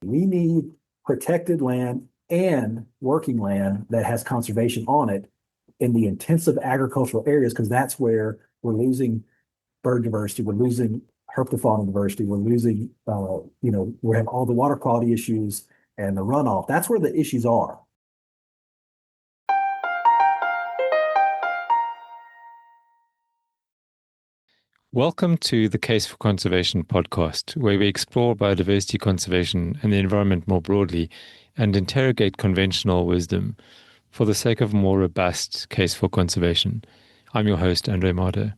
We need protected land and working land that has conservation on it in the intensive agricultural areas, because that's where we're losing bird diversity, we're losing herpetofauna diversity, we're losing, we have all the water quality issues and the runoff. That's where the issues are. Welcome to the Case for Conservation podcast, where we explore biodiversity conservation and the environment more broadly and interrogate conventional wisdom for the sake of a more robust case for conservation. I'm your host, Andre Mardo.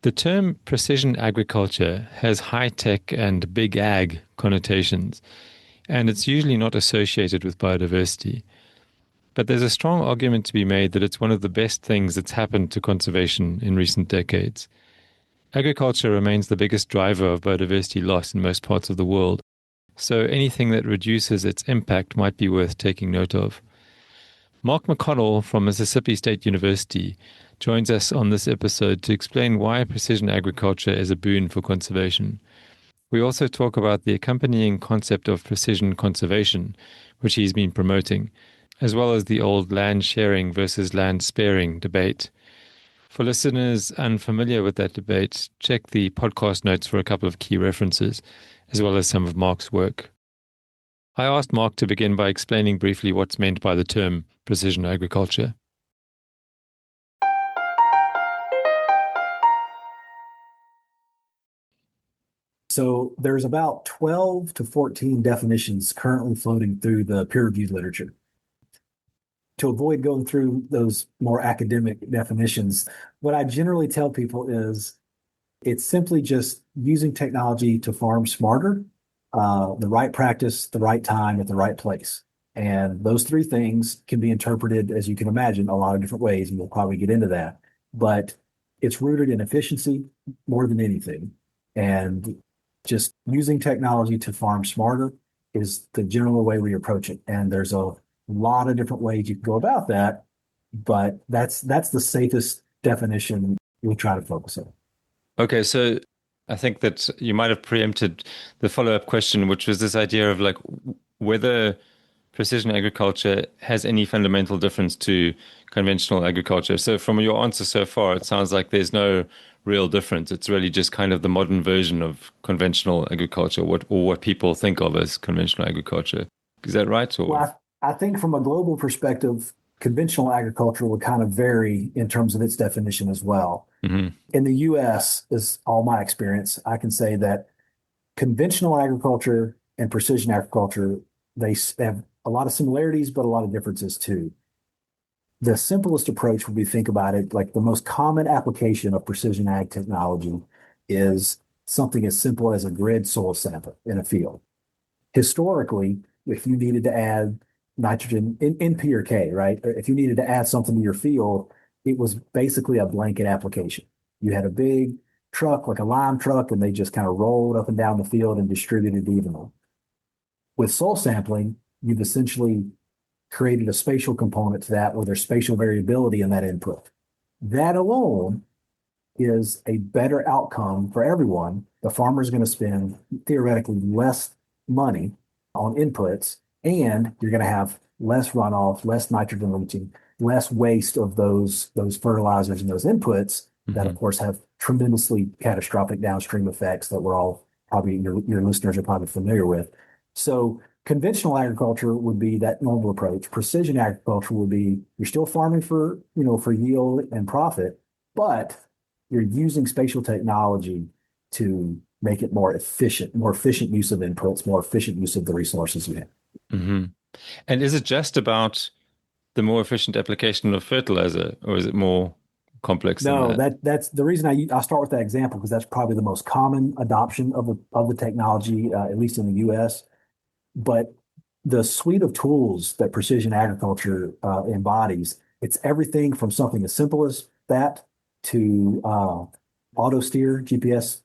The term precision agriculture has high-tech and big ag connotations, and it's usually not associated with biodiversity. But there's a strong argument to be made that it's one of the best things that's happened to conservation in recent decades. Agriculture remains the biggest driver of biodiversity loss in most parts of the world, so anything that reduces its impact might be worth taking note of. Mark McConnell from Mississippi State University joins us on this episode to explain why precision agriculture is a boon for conservation. We also talk about the accompanying concept of precision conservation, which he's been promoting, as well as the old land sharing versus land sparing debate. For listeners unfamiliar with that debate, check the podcast notes for a couple of key references, as well as some of Mark's work. I asked Mark to begin by explaining briefly what's meant by the term precision agriculture. So there's about 12 to 14 definitions currently floating through the peer-reviewed literature. To avoid going through those more academic definitions, what I generally tell people is it's simply just using technology to farm smarter, the right practice, the right time, at the right place. And those three things can be interpreted, as you can imagine, a lot of different ways, and we'll probably get into that. But it's rooted in efficiency more than anything. And just using technology to farm smarter is the general way we approach it. And there's a lot of different ways you can go about that, but that's the safest definition we try to focus on. Okay, so I think that you might have preempted the follow-up question, which was this idea of like whether precision agriculture has any fundamental difference to conventional agriculture. So from your answer so far, it sounds like there's no real difference. It's really just kind of the modern version of conventional agriculture, what people think of as conventional agriculture. Is that right? Or Well, I think from a global perspective, conventional agriculture would kind of vary in terms of its definition as well. Mhm. In the US, is all my experience, I can say that conventional agriculture and precision agriculture, have a lot of similarities, but a lot of differences too. The simplest approach would be think about it like the most common application of precision ag technology is something as simple as a grid soil sample in a field. Historically, if you needed to add nitrogen in P or K, right? If you needed to add something to your field, it was basically a blanket application. You had a big truck, like a lime truck, and they just kind of rolled up and down the field and distributed evenly. With soil sampling, you've essentially created a spatial component to that where there's spatial variability in that input. That alone is a better outcome for everyone. The farmer is going to spend theoretically less money on inputs, and you're going to have less runoff, less nitrogen leaching, less waste of those fertilizers and those inputs that, of Mhm. course, have tremendously catastrophic downstream effects that we're all probably your listeners are probably familiar with. So conventional agriculture would be that normal approach. Precision agriculture would be you're still farming for yield and profit, but you're using spatial technology to make it more efficient use of inputs, more efficient use of the resources you have. Mhm. And is it just about the more efficient application of fertilizer, or is it more complex than No, that? that's the reason I start with that example because that's probably the most common adoption of the technology, at least in the U.S. But the suite of tools that precision agriculture embodies, it's everything from something as simple as that to auto steer GPS,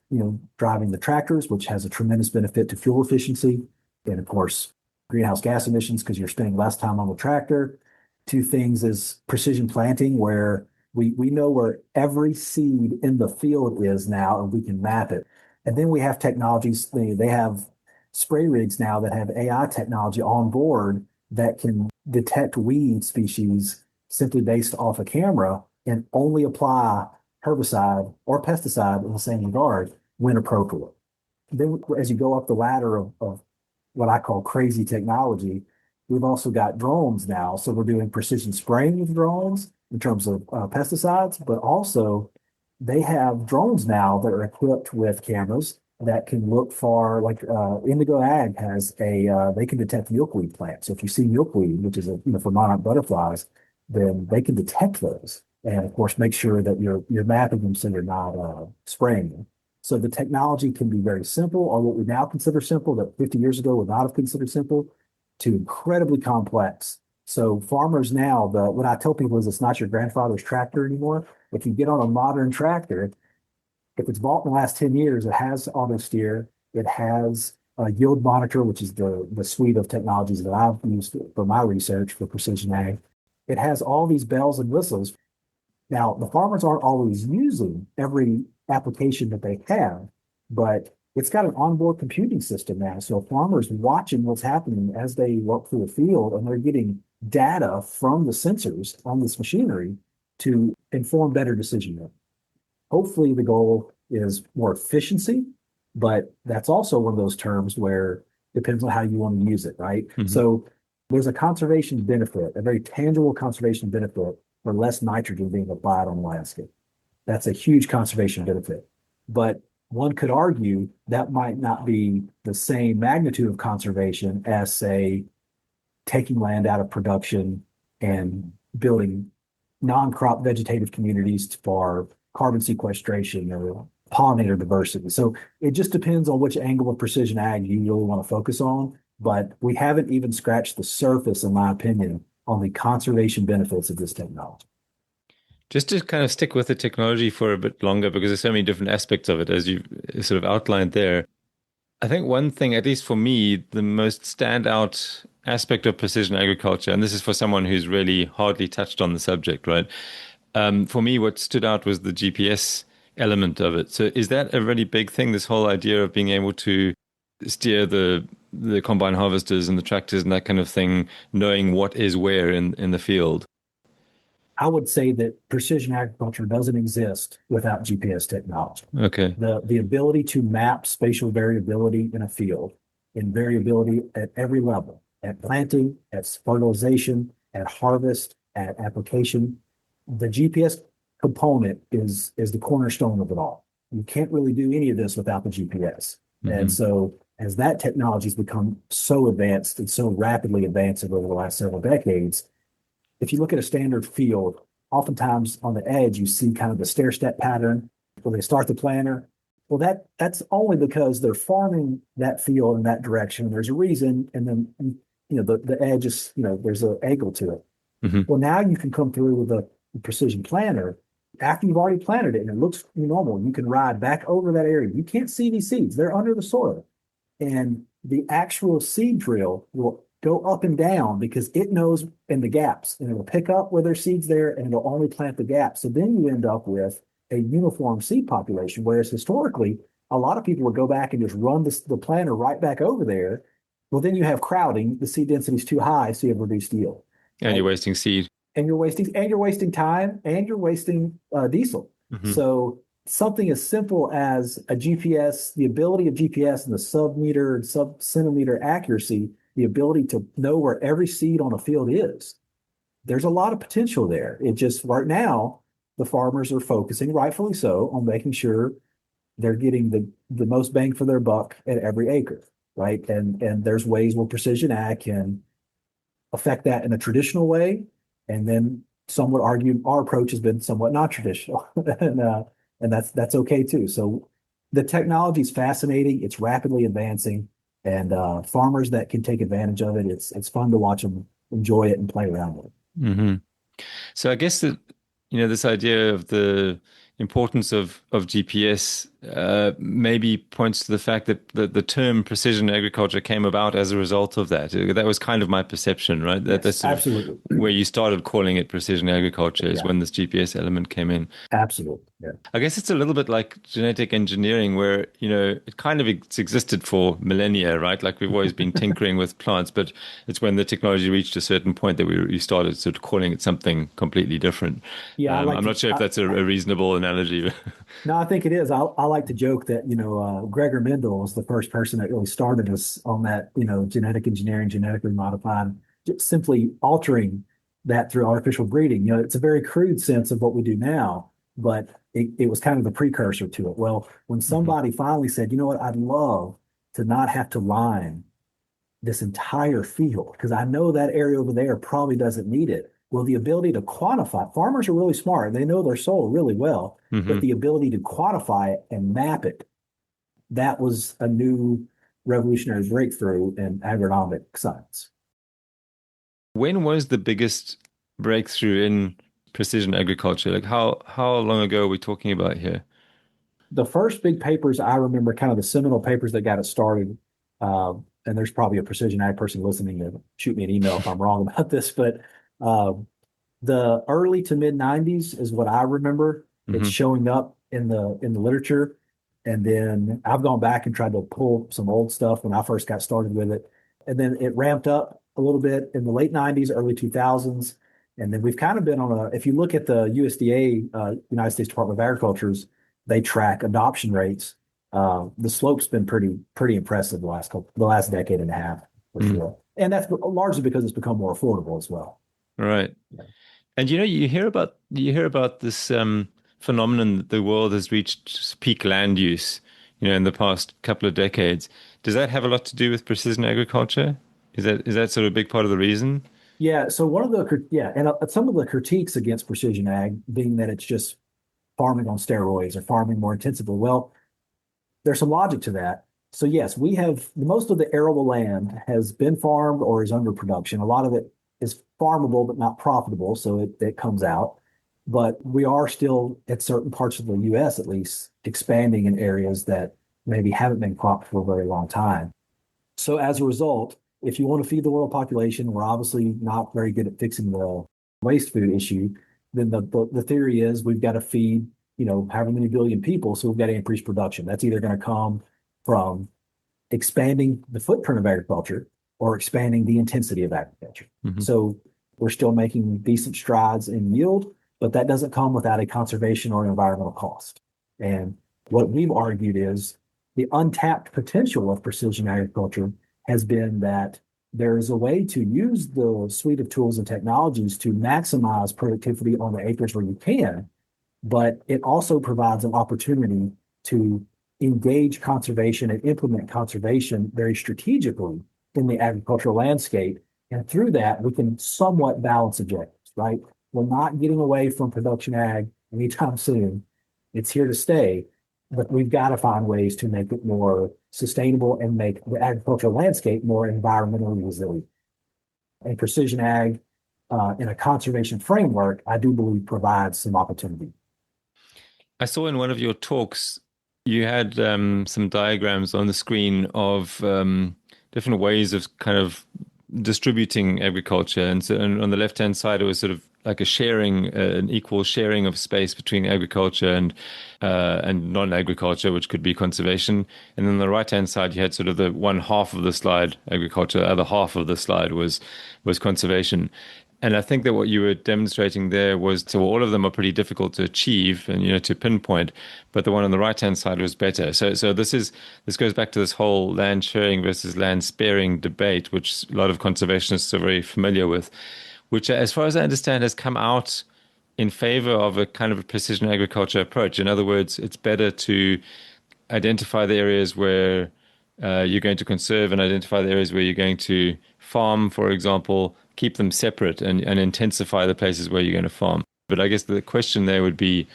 driving the tractors, which has a tremendous benefit to fuel efficiency and of course greenhouse gas emissions because you're spending less time on the tractor. To things as precision planting, where we know where every seed in the field is now, and we can map it. And then we have technologies. They have spray rigs now that have AI technology on board that can detect weed species simply based off a camera and only apply herbicide or pesticide in the same regard when appropriate. Then, as you go up the ladder of what I call crazy technology, we've also got drones now. So we're doing precision spraying with drones in terms of pesticides, but also they have drones now that are equipped with cameras that can look for, like Indigo Ag has they can detect milkweed plants. So if you see milkweed, which is for monarch butterflies, then they can detect those. And of course, make sure that you're mapping them so you're not spraying them. So the technology can be very simple, or what we now consider simple that 50 years ago would not have considered simple, to incredibly complex. So farmers now, what I tell people is it's not your grandfather's tractor anymore. If you get on a modern tractor, if it's bought in the last 10 years, it has auto steer, it has a yield monitor, which is the suite of technologies that I've used for my research for precision ag. It has all these bells and whistles. Now, the farmers aren't always using every application that they have, but it's got an onboard computing system now. So farmers watching what's happening as they walk through the field, and they're getting data from the sensors on this machinery to inform better decision making. Hopefully, the goal is more efficiency, but that's also one of those terms where it depends on how you want to use it, right? Mm-hmm. So there's a conservation benefit, a very tangible conservation benefit for less nitrogen being applied on the landscape. That's a huge conservation benefit. But one could argue that might not be the same magnitude of conservation as, say, taking land out of production and building non-crop vegetative communities for carbon sequestration or pollinator diversity. So it just depends on which angle of precision ag you really want to focus on. But we haven't even scratched the surface, in my opinion, on the conservation benefits of this technology. Just to kind of stick with the technology for a bit longer, because there's so many different aspects of it, as you sort of outlined there. I think one thing, at least for me, the most standout aspect of precision agriculture, and this is for someone who's really hardly touched on the subject, right? For me, what stood out was the GPS element of it. So is that a really big thing, this whole idea of being able to steer the combine harvesters and the tractors and that kind of thing, knowing what is where in the field? I would say that precision agriculture doesn't exist without GPS technology. Okay. The ability to map spatial variability in a field and variability at every level, at planting, at fertilization, at harvest, at application. The GPS component is the cornerstone of it all. You can't really do any of this without the GPS. Mm-hmm. And so as that technology has become so advanced and so rapidly advanced over the last several decades, if you look at a standard field, oftentimes on the edge, you see kind of the stair step pattern where they start the planter. Well, that's only because they're farming that field in that direction. There's a reason. And then, the edge is, there's an angle to it. Mm-hmm. Well, now you can come through with a precision planter after you've already planted it and it looks normal. You can ride back over that area. You can't see these seeds. They're under the soil. And the actual seed drill will go up and down because it knows in the gaps, and it'll pick up where there's seeds there and it'll only plant the gaps. So then you end up with a uniform seed population, whereas historically, a lot of people would go back and just run the planter right back over there. Well, then you have crowding, the seed density is too high, so you have reduced yield. And you're wasting seed. And you're wasting time, and you're wasting diesel. Mm-hmm. So something as simple as a GPS, the ability of GPS and the sub-meter and sub-centimeter accuracy, the ability to know where every seed on a field is. There's a lot of potential there. It just right now, the farmers are focusing, rightfully so, on making sure they're getting the most bang for their buck at every acre, right? And there's ways where precision ag can affect that in a traditional way. And then some would argue our approach has been somewhat not traditional. and that's okay too. So the technology is fascinating. It's rapidly advancing. And farmers that can take advantage of it, it's fun to watch them enjoy it and play around with it. Mm-hmm. So I guess that, this idea of the importance of GPS maybe points to the fact that the term precision agriculture came about as a result of that. That was kind of my perception, right? That's Yes, sort of absolutely. where you started calling it precision agriculture is Yeah, when this GPS element came in. absolutely. Yeah. I guess it's a little bit like genetic engineering, where, it kind of it's existed for millennia, right? Like we've always been tinkering with plants, but it's when the technology reached a certain point that we started sort of calling it something completely different. Yeah, I like I'm to. not sure if that's a reasonable analogy. No, I think it is. I like to joke that, Gregor Mendel was the first person that really started us on that, genetic engineering, genetically modifying, just simply altering that through artificial breeding. It's a very crude sense of what we do now, but it was kind of the precursor to it. Well, when hmm somebody finally said, you know what, I'd love to not have to line this entire field because I know that area over there probably doesn't need it. Well, the ability to quantify, farmers are really smart. They know their soil really well, but hmm the ability to quantify it and map it, that was a new revolutionary breakthrough in agronomic science. When was the biggest breakthrough in precision agriculture? Like how long ago are we talking about here? The first big papers I remember, kind of the seminal papers that got it started, and there's probably a precision ag person listening to shoot me an email if I'm wrong about this, but uh, the early to mid 90s is what I remember. It's hmm showing up in the literature. And then I've gone back and tried to pull some old stuff when I first got started with it. And then it ramped up a little bit in the late 90s, early 2000s. And then we've kind of been on if you look at the USDA, United States Department of Agriculture's, they track adoption rates. The slope's been pretty impressive the last decade and a half for mm sure. And that's largely because it's become more affordable as well. Right. And you hear about this phenomenon that the world has reached peak land use, in the past couple of decades. Does that have a lot to do with precision agriculture? Is that sort of a big part of the reason? Yeah, so some of the critiques against precision ag being that it's just farming on steroids or farming more intensively. Well, there's some logic to that. So yes, we have most of the arable land has been farmed or is under production. A lot of it is farmable but not profitable, so it comes out. But we are still at certain parts of the US at least expanding in areas that maybe haven't been cropped for a very long time. So as a result, if you want to feed the world population, we're obviously not very good at fixing the waste food issue. Then the theory is we've got to feed, however many billion people, so we've got to increase production. That's either going to come from expanding the footprint of agriculture or expanding the intensity of agriculture. hmm So we're still making decent strides in yield, but that doesn't come without a conservation or environmental cost. And what we've argued is the untapped potential of precision agriculture has been that there is a way to use the suite of tools and technologies to maximize productivity on the acres where you can, but it also provides an opportunity to engage conservation and implement conservation very strategically in the agricultural landscape. And through that, we can somewhat balance objectives, right? We're not getting away from production ag anytime soon. It's here to stay, but we've got to find ways to make it more sustainable and make the agricultural landscape more environmentally resilient. And precision ag, in a conservation framework, I do believe provides some opportunity. I saw in one of your talks you had some diagrams on the screen of different ways of kind of distributing agriculture. And on the left-hand side, it was sort of like an equal sharing of space between agriculture and non-agriculture, which could be conservation. And then on the right-hand side, you had sort of the one half of the slide, agriculture, the other half of the slide was conservation. And I think that what you were demonstrating there was, so all of them are pretty difficult to achieve and to pinpoint, but the one on the right hand side was better. So this goes back to this whole land sharing versus land sparing debate, which a lot of conservationists are very familiar with, which, as far as I understand, has come out in favor of a kind of a precision agriculture approach. In other words, it's better to identify the areas where you're going to conserve and identify the areas where you're going to farm, for example, keep them separate and intensify the places where you're going to farm. But I guess the question there would be,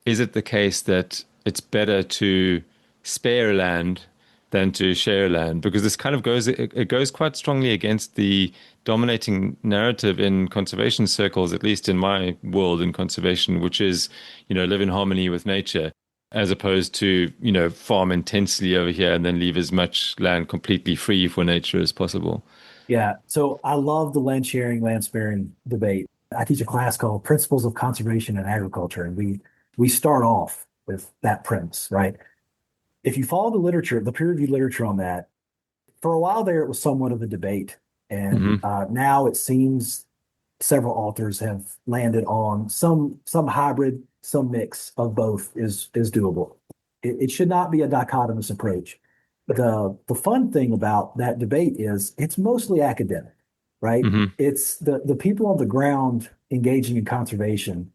is it the case that it's better to spare land than to share land? Because this kind of it goes quite strongly against the dominating narrative in conservation circles, at least in my world in conservation, which is, live in harmony with nature. as opposed to, farm intensely over here and then leave as much land completely free for nature as possible. Yeah. So I love the land sharing, land sparing debate. I teach a class called Principles of Conservation in Agriculture, and we start off with that premise, right? If you follow the literature, the peer-reviewed literature on that, for a while there, it was somewhat of a debate. And Hmm. now it seems several authors have landed on some hybrid, some mix of both is doable. It should not be a dichotomous approach. The fun thing about that debate is it's mostly academic, right? Hmm. It's the people on the ground engaging in conservation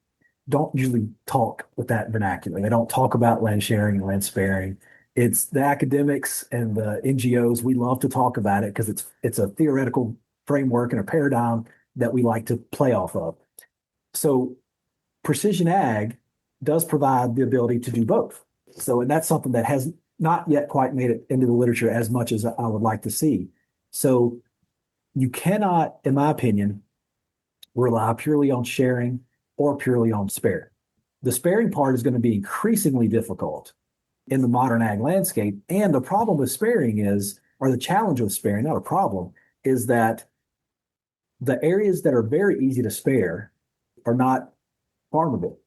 don't usually talk with that vernacular. They don't talk about land sharing and land sparing. It's the academics and the NGOs. We love to talk about it because it's a theoretical framework and a paradigm that we like to play off of. So precision ag does provide the ability to do both. So, and that's something that has not yet quite made it into the literature as much as I would like to see. So you cannot, in my opinion, rely purely on sharing or purely on sparing. The sparing part is going to be increasingly difficult in the modern ag landscape. And the problem with sparing is, or the challenge with sparing, not a problem, is that the areas that are very easy to spare are not farmable.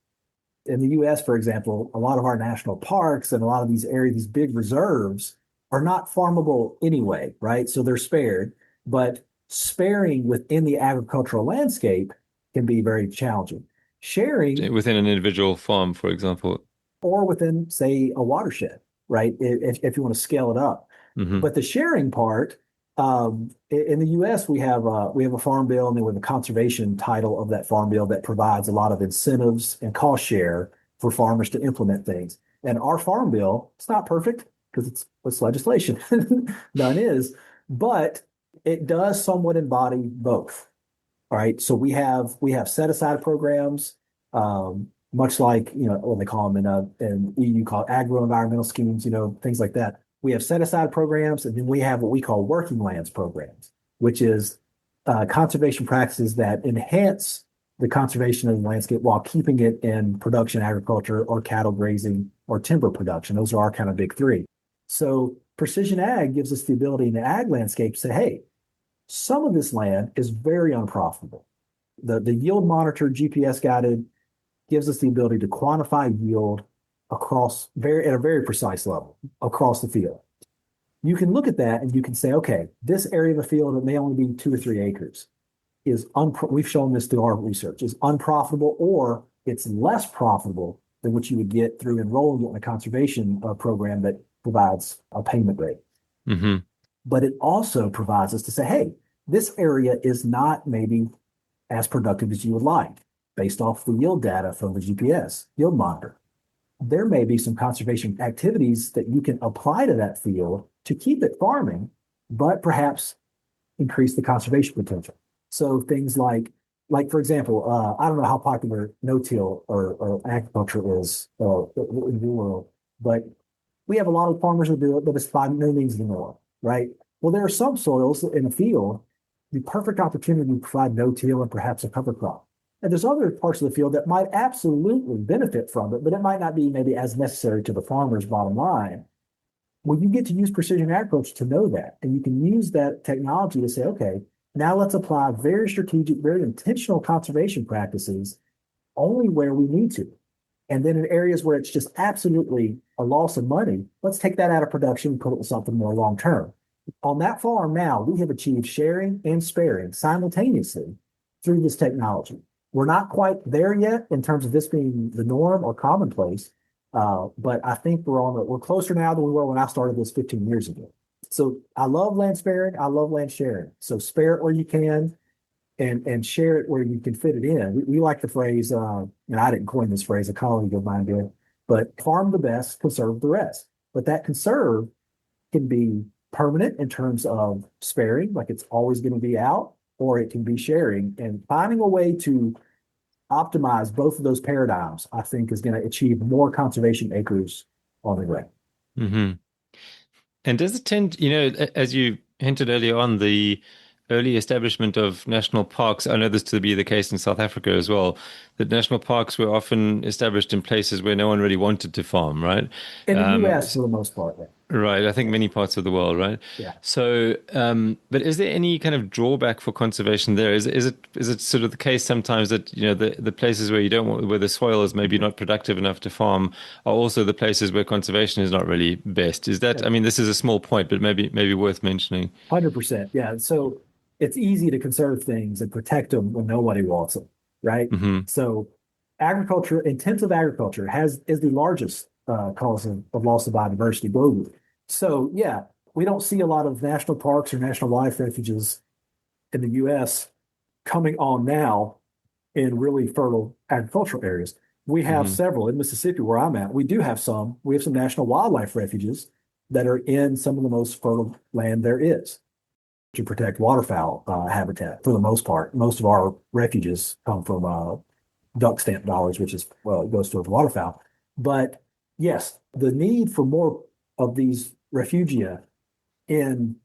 In the US, for example, a lot of our national parks and a lot of these areas, these big reserves are not farmable anyway, right? So they're spared, but sparing within the agricultural landscape can be very challenging. Sharing Within an individual farm, for example. or within, say, a watershed, right? If you want to scale it up. Hmm. But the sharing part, in the U.S., we have a farm bill, and then with a conservation title of that farm bill that provides a lot of incentives and cost share for farmers to implement things. And our farm bill, it's not perfect because it's legislation, none is, but it does somewhat embody both. All right. So we have set aside programs, much like what they call them in EU called agro-environmental schemes, things like that. We have set aside programs, and then we have what we call working lands programs, which is conservation practices that enhance the conservation of the landscape while keeping it in production agriculture or cattle grazing or timber production. Those are our kind of big three. So precision ag gives us the ability in the ag landscape to say, hey, some of this land is very unprofitable. The yield monitor GPS guided gives us the ability to quantify yield across at a very precise level across the field. You can look at that and you can say, okay, this area of the field that may only be 2 or 3 acres we've shown this through our research is unprofitable, or it's less profitable than what you would get through enrolling in a conservation program that provides a payment rate. Hmm. But it also provides us to say, hey, this area is not maybe as productive as you would like based off the yield data from the GPS yield monitor. There may be some conservation activities that you can apply to that field to keep it farming, but perhaps increase the conservation potential. So things like for example, I don't know how popular no-till or agriculture is in the world, but we have a lot of farmers who do it, but it's by no means the norm, right? Well, there are some soils in a field, the perfect opportunity to provide no-till and perhaps a cover crop. And there's other parts of the field that might absolutely benefit from it, but it might not be maybe as necessary to the farmer's bottom line. Well, you get to use precision agriculture to know that. And you can use that technology to say, okay, now let's apply very strategic, very intentional conservation practices only where we need to. And then in areas where it's just absolutely a loss of money, let's take that out of production and put it with something more long term. On that farm now, we have achieved sharing and sparing simultaneously through this technology. We're not quite there yet in terms of this being the norm or commonplace, but I think we're closer now than we were when I started this 15 years ago. So I love land sparing. I love land sharing. So spare it where you can, and share it where you can fit it in. We like the phrase, and I didn't coin this phrase, a colleague of mine did, but farm the best, conserve the rest. But that conserve can be permanent in terms of sparing, like it's always going to be out, or it can be sharing. And finding a way to optimize both of those paradigms, I think, is going to achieve more conservation acres on the ground. Hmm. And does it tend, as you hinted earlier on, the early establishment of national parks, I know this to be the case in South Africa as well, that national parks were often established in places where no one really wanted to farm, right? In the Um, US, for the most part. Yeah. Right, I think many parts of the world, right? Yeah. So, but is there any kind of drawback for conservation there? Is it sort of the case sometimes that, the places where you don't want, where the soil is maybe not productive enough to farm are also the places where conservation is not really best? Is that, Yeah. I mean, this is a small point, but maybe worth mentioning. 100%. Yeah. So it's easy to conserve things and protect them when nobody wants them, right? Hmm. So agriculture, intensive agriculture is the largest cause of loss of biodiversity globally. So yeah, we don't see a lot of national parks or national wildlife refuges in the US coming on now in really fertile agricultural areas. We have Hmm. several in Mississippi where I'm at. We do have some. We have some national wildlife refuges that are in some of the most fertile land there is to protect waterfowl habitat for the most part. Most of our refuges come from duck stamp dollars, which is, well, it goes towards waterfowl. But yes, the need for more of these refugia in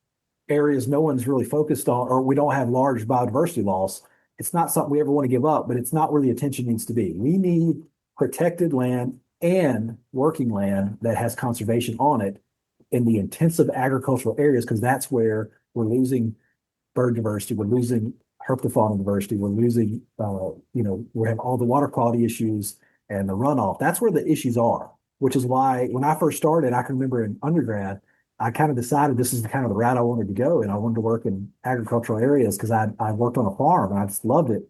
areas no one's really focused on, or we don't have large biodiversity loss. It's not something we ever want to give up, but it's not where the attention needs to be. We need protected land and working land that has conservation on it in the intensive agricultural areas, because that's where we're losing bird diversity, we're losing herpetofauna diversity, we're losing, we have all the water quality issues and the runoff. That's where the issues are, which is why when I first started, I can remember in undergrad, I kind of decided this is the kind of the route I wanted to go, and I wanted to work in agricultural areas because I worked on a farm and I just loved it.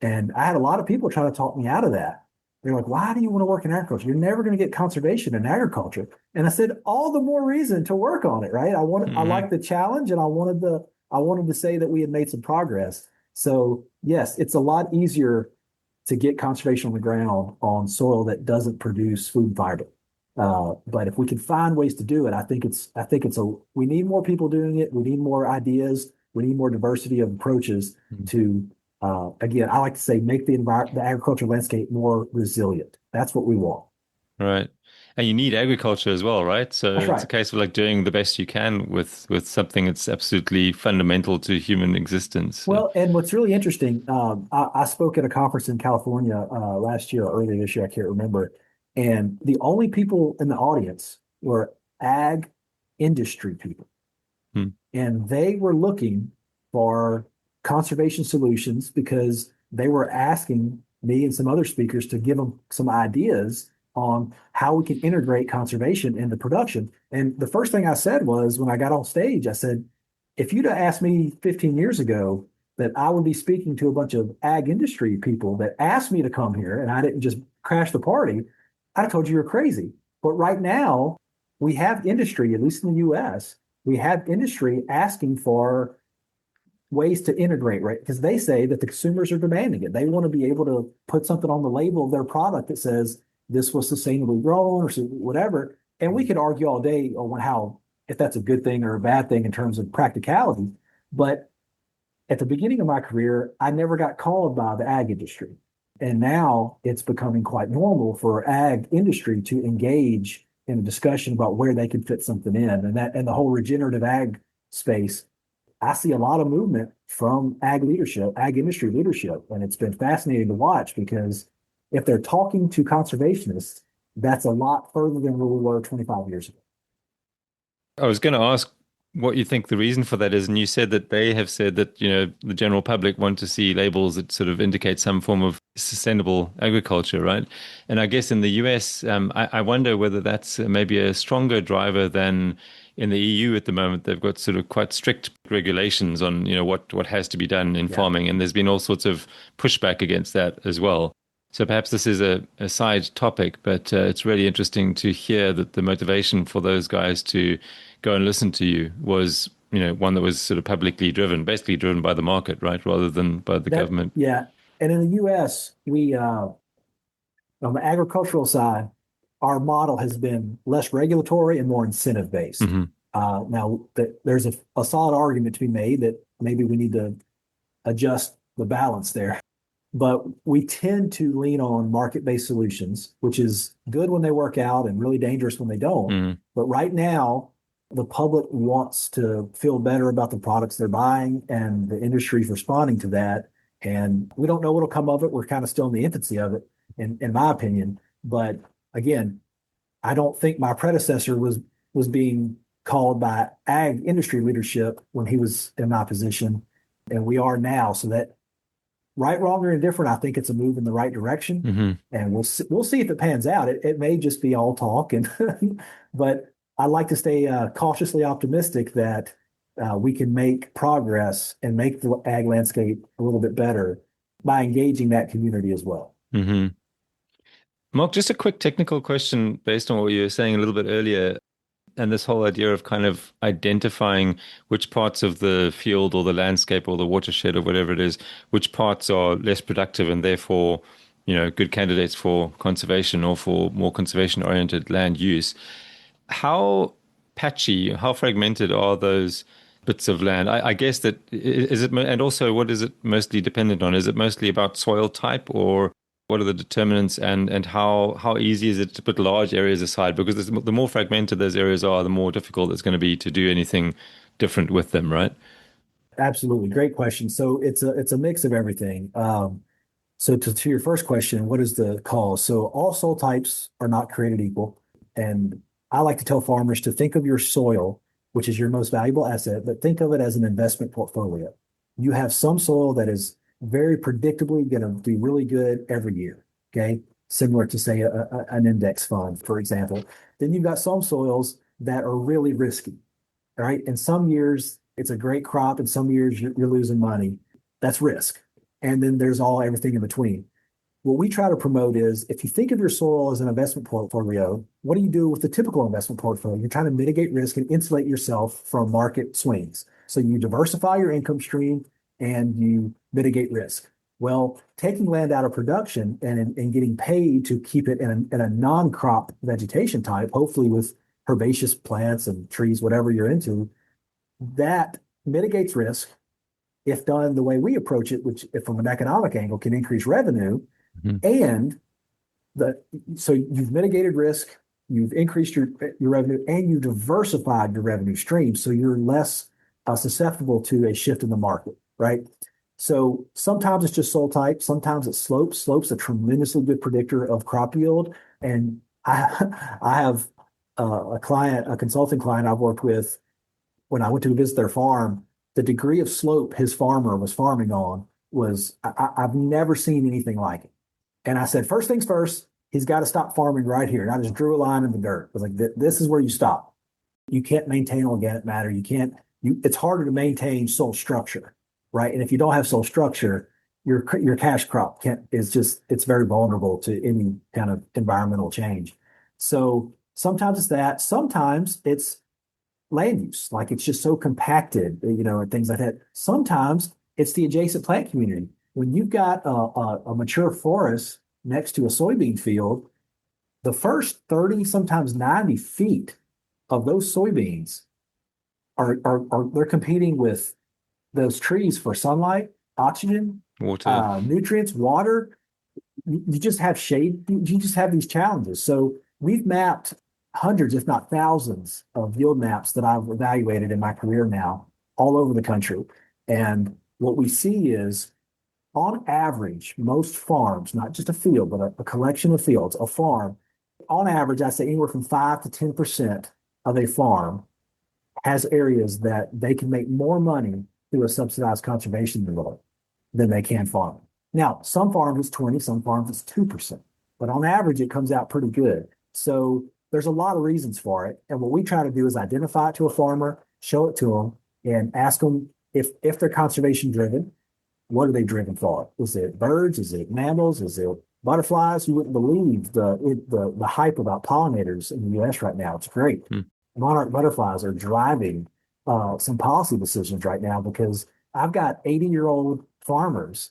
And I had a lot of people try to talk me out of that. They're like, "Why do you want to work in agriculture? You're never going to get conservation in agriculture." And I said, "All the more reason to work on it, right? I Hmm. like the challenge, and I wanted to say that we had made some progress. So yes, it's a lot easier to get conservation on the ground on soil that doesn't produce food and fiber. But if we can find ways to do it, we need more people doing it. We need more ideas. We need more diversity of approaches to, again, I like to say, make the agricultural landscape more resilient. That's what we want. Right. And you need agriculture as well, right? So That's it's a right. case of like doing the best you can with something that's absolutely fundamental to human existence. So, Well, and what's really interesting, I spoke at a conference in California last year or earlier this year, I can't remember. And the only people in the audience were ag industry people. hmm. And they were looking for conservation solutions because they were asking me and some other speakers to give them some ideas on how we can integrate conservation into production. And the first thing I said was when I got on stage, I said, if you'd have asked me 15 years ago that I would be speaking to a bunch of ag industry people that asked me to come here and I didn't just crash the party, I'd have told you you're crazy. But right now, we have industry, at least in the US, we have industry asking for ways to integrate, right? Because they say that the consumers are demanding it. They want to be able to put something on the label of their product that says this was sustainably grown or whatever. And we could argue all day on how if that's a good thing or a bad thing in terms of practicality. But at the beginning of my career, I never got called by the ag industry. And now it's becoming quite normal for ag industry to engage in a discussion about where they can fit something in. And the whole regenerative ag space, I see a lot of movement from ag leadership, ag industry leadership. And it's been fascinating to watch because if they're talking to conservationists, that's a lot further than where we were 25 years ago. I was going to ask what you think the reason for that is, and you said that they have said that, the general public want to see labels that sort of indicate some form of sustainable agriculture, right? And I guess in the US, I wonder whether that's maybe a stronger driver than in the EU at the moment. They've got sort of quite strict regulations on, what has to be done in Yeah. farming, and there's been all sorts of pushback against that as well. So perhaps this is a side topic, but it's really interesting to hear that the motivation for those guys to go and listen to you was, one that was sort of publicly driven, basically driven by the market, right, rather than by the That, government. yeah. And in the US, on the agricultural side, our model has been less regulatory and more incentive based. Hmm. Now, there's a solid argument to be made that maybe we need to adjust the balance there. But we tend to lean on market based solutions, which is good when they work out and really dangerous when they don't. Hmm. But right now, The public wants to feel better about the products they're buying, and the industry's responding to that. And we don't know what'll come of it. We're kind of still in the infancy of it, in my opinion. But again, I don't think my predecessor was being called by ag industry leadership when he was in my position, and we are now. So that right, wrong, or indifferent, I think it's a move in the right direction, Hmm. and we'll see if it pans out. It may just be all talk, and but I like to stay cautiously optimistic that we can make progress and make the ag landscape a little bit better by engaging that community as well. Hmm. Mark, just a quick technical question based on what you were saying a little bit earlier, and this whole idea of kind of identifying which parts of the field or the landscape or the watershed or whatever it is, which parts are less productive and therefore, good candidates for conservation or for more conservation-oriented land use. How patchy, how fragmented are those bits of land? I guess that is it, and also what is it mostly dependent on? Is it mostly about soil type, or what are the determinants, and how easy is it to put large areas aside? Because the more fragmented those areas are, the more difficult it's going to be to do anything different with them, right? Absolutely, great question. So it's a mix of everything. So to your first question, what is the cause? So all soil types are not created equal. And I like to tell farmers to think of your soil, which is your most valuable asset, but think of it as an investment portfolio. You have some soil that is very predictably going to do really good every year. Okay. Similar to, say, an index fund, for example. Then you've got some soils that are really risky. All right. In some years, it's a great crop. In some years, you're losing money. That's risk. And then there's everything in between. What we try to promote is, if you think of your soil as an investment portfolio, what do you do with the typical investment portfolio? You're trying to mitigate risk and insulate yourself from market swings. So you diversify your income stream and you mitigate risk. Well, taking land out of production and getting paid to keep it in a non-crop vegetation type, hopefully with herbaceous plants and trees, whatever you're into, that mitigates risk if done the way we approach it, which, if from an economic angle, can increase revenue. Hmm. And so you've mitigated risk, you've increased your revenue, and you diversified your revenue stream, so you're less susceptible to a shift in the market, right? So sometimes it's just soil type, sometimes it's slopes. Slopes a tremendously good predictor of crop yield. And I have a consulting client I've worked with. When I went to visit their farm, the degree of slope his farmer was farming on was, I've never seen anything like it. And I said, first things first, he's got to stop farming right here. And I just drew a line in the dirt. I was like, this is where you stop. You can't maintain organic matter. It's harder to maintain soil structure, right? And if you don't have soil structure, your cash crop it's very vulnerable to any kind of environmental change. So sometimes it's that. Sometimes it's land use, like it's just so compacted, and things like that. Sometimes it's the adjacent plant community. When you've got a mature forest next to a soybean field, the first 30, sometimes 90 feet of those soybeans are they're competing with those trees for sunlight, oxygen, Water. nutrients, water. You just have shade. You just have these challenges. So we've mapped hundreds, if not thousands, of yield maps that I've evaluated in my career now, all over the country. And what we see is, on average, most farms, not just a field, but a collection of fields, a farm, on average, I say anywhere from 5 to 10% of a farm has areas that they can make more money through a subsidized conservation model than they can farm. Now, some farms it's 20, some farms it's 2%, but on average, it comes out pretty good. So there's a lot of reasons for it. And what we try to do is identify it to a farmer, show it to them, and ask them if they're conservation driven, what are they driven for? Is it birds? Is it mammals? Is it butterflies? You wouldn't believe the hype about pollinators in the US right now. It's great. Hmm. Monarch butterflies are driving some policy decisions right now, because I've got 80-year-old farmers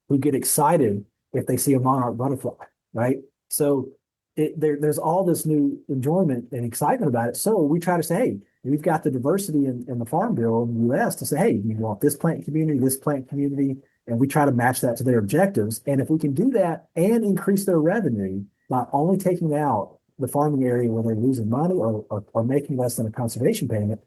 who get excited if they see a monarch butterfly, right? So there's all this new enjoyment and excitement about it. So we try to say, hey, we've got the diversity in the Farm Bill in the U.S. to say, hey, you want this plant community, and we try to match that to their objectives. And if we can do that and increase their revenue by only taking out the farming area where they're losing money or making less than a conservation payment,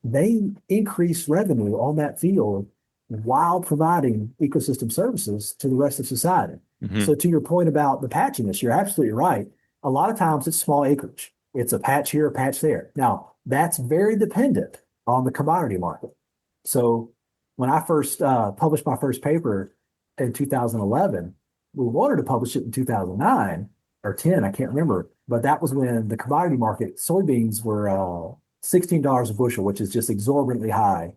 they increase revenue on that field while providing ecosystem services to the rest of society. Hmm. So to your point about the patchiness, you're absolutely right. A lot of times it's small acreage. It's a patch here, a patch there. Now, that's very dependent on the commodity market. So when I first published my first paper in 2011, we wanted to publish it in 2009 or 10, I can't remember, but that was when the commodity market, soybeans were $16 a bushel, which is just exorbitantly high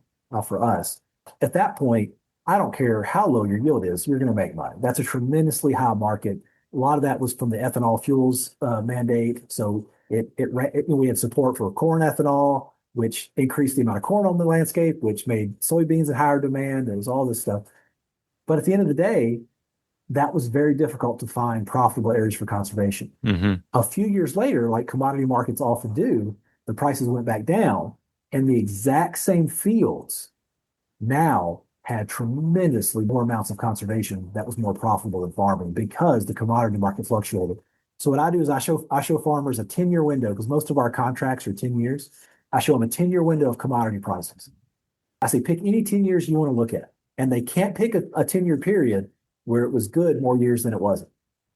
for us. At that point, I don't care how low your yield is, you're going to make money. That's a tremendously high market. A lot of that was from the ethanol fuels mandate. So we had support for corn ethanol, which increased the amount of corn on the landscape, which made soybeans in higher demand. There was all this stuff. But at the end of the day, that was very difficult to find profitable areas for conservation. Hmm. A few years later, like commodity markets often do, the prices went back down, and the exact same fields now had tremendously more amounts of conservation that was more profitable than farming because the commodity market fluctuated. So what I do is I show farmers a 10-year window because most of our contracts are 10 years. I show them a 10-year window of commodity prices. I say pick any 10 years you want to look at. And they can't pick a 10-year period where it was good more years than it wasn't,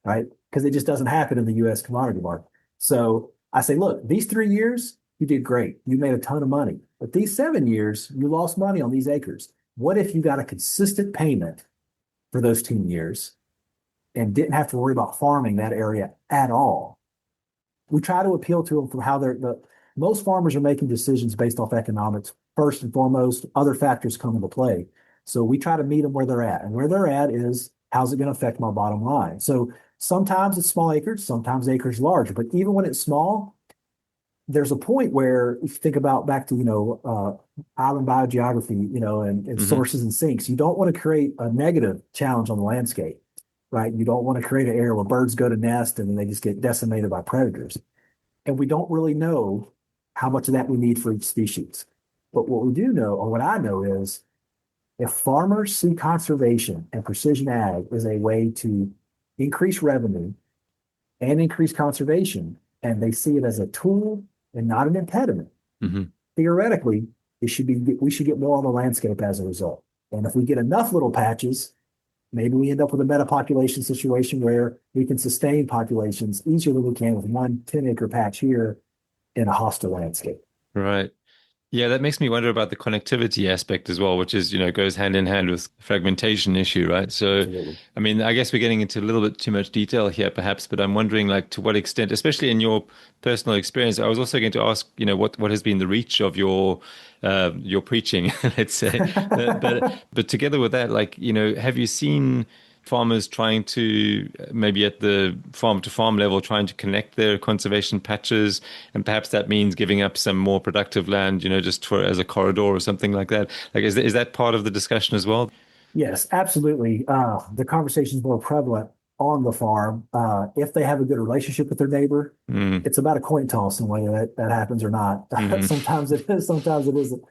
right? Because it just doesn't happen in the US commodity market. So I say, look, these 3 years, you did great. You made a ton of money. But these 7 years, you lost money on these acres. What if you got a consistent payment for those 10 years and didn't have to worry about farming that area at all? We try to appeal to them from how most farmers are making decisions based off economics first and foremost. Other factors come into play. So we try to meet them where they're at. And where they're at is how's it going to affect my bottom line? So sometimes it's small acres, sometimes acres large. But even when it's small, there's a point where if you think about back to, island biogeography, and Hmm. sources and sinks, you don't want to create a negative challenge on the landscape, right? You don't want to create an area where birds go to nest and then they just get decimated by predators. And we don't really know how much of that we need for each species. But what we do know, or what I know is if farmers see conservation and precision ag as a way to increase revenue and increase conservation, and they see it as a tool and not an impediment, Hmm. theoretically, we should get more on the landscape as a result. And if we get enough little patches, maybe we end up with a metapopulation situation where we can sustain populations easier than we can with one 10-acre patch here in a hostile landscape. Right. Yeah, that makes me wonder about the connectivity aspect as well, which is, goes hand in hand with the fragmentation issue, right? So, Absolutely. I mean, I guess we're getting into a little bit too much detail here, perhaps, but I'm wondering, like, to what extent, especially in your personal experience, I was also going to ask, what has been the reach of your preaching, let's say, but together with that, like, have you seen farmers trying to maybe at the farm to farm level trying to connect their conservation patches, and perhaps that means giving up some more productive land, just for as a corridor or something like that. Like, is that part of the discussion as well? Yes, absolutely. The conversation is more prevalent on the farm. If they have a good relationship with their neighbor, Mm, it's about a coin toss in whether that happens or not. hmm. Sometimes it is, sometimes it isn't.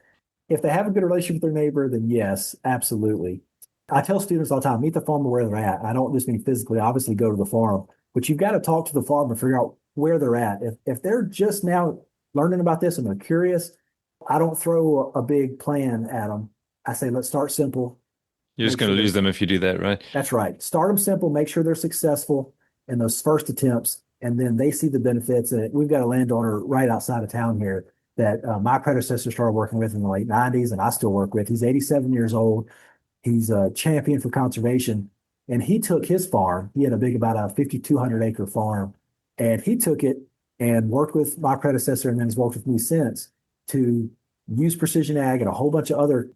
If they have a good relationship with their neighbor, then yes, absolutely. I tell students all the time, meet the farmer where they're at. I don't just mean physically, obviously go to the farm, but you've got to talk to the farmer and figure out where they're at. If they're just now learning about this and they're curious, I don't throw a big plan at them. I say, let's start simple, You're just make going sure to lose there's them if you do that, right? that's right. Start them simple, make sure they're successful in those first attempts, and then they see the benefits. And we've got a landowner right outside of town here that my predecessor started working with in the late 90s, and I still work with. He's 87 years old. He's a champion for conservation. And he took his farm, he had about a 5,200 acre farm, and he took it and worked with my predecessor and then has worked with me since to use precision ag and a whole bunch of other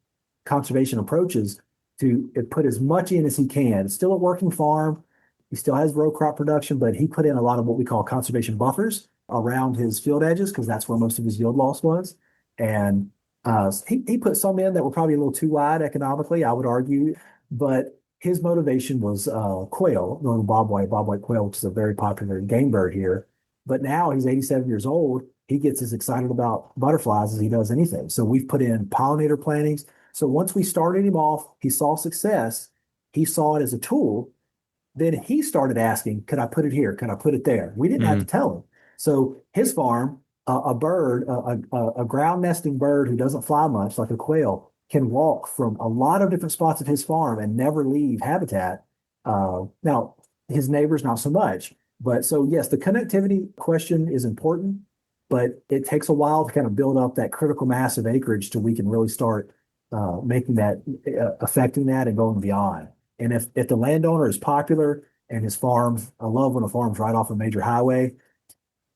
conservation approaches to put as much in as he can. It's still a working farm. He still has row crop production, but he put in a lot of what we call conservation buffers around his field edges because that's where most of his yield loss was. And he put some in that were probably a little too wide economically, I would argue. But his motivation was quail, northern bobwhite quail, which is a very popular game bird here. But now he's 87 years old. He gets as excited about butterflies as he does anything. So we've put in pollinator plantings. So once we started him off, he saw success. He saw it as a tool. Then he started asking, could I put it here? Could I put it there? We didn't have to Hmm. tell him. So his farm, a bird, a ground nesting bird who doesn't fly much, like a quail, can walk from a lot of different spots of his farm and never leave habitat. Now, his neighbors, not so much. But so, yes, the connectivity question is important, but it takes a while to kind of build up that critical mass of acreage till we can really start making that, affecting that and going beyond. And if the landowner is popular and his farm, I love when a farm's right off a major highway